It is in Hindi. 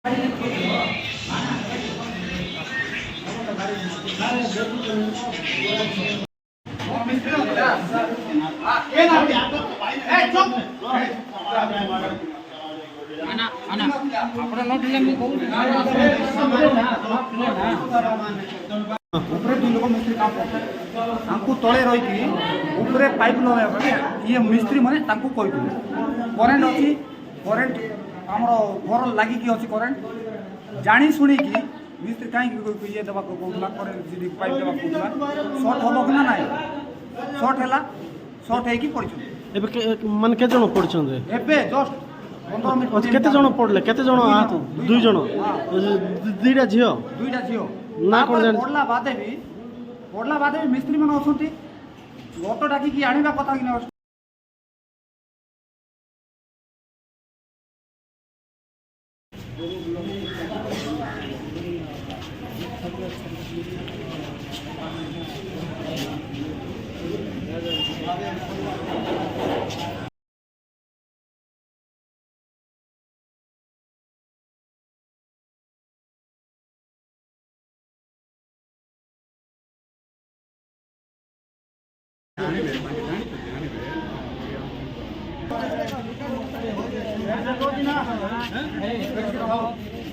ऊपर दुई लोक मिस्त्री काम करते तले रही ऊपर पाइप लगे ये मिस्त्री मैंने कही करेन्ट अच्छी करेन्ट आम घर लगिकी अच्छी करेन्ट जाणी शुणी कि मिस्त्री कहीं ये देवा कहूला करेन्ट पाइप देवा कहूला सर्ट हम कि ना ना सर्ट है सर्ट होगी पड़ी मान के जन पड़छन एबे जस्ट 15 मिनट केते जन पड़ले केते जन दुई जन दुईटा झियो ना कोन जान पड़ला बादे भी मिस्त्री मन अछंती गट डाकी आनिबा कथा कि ना जाने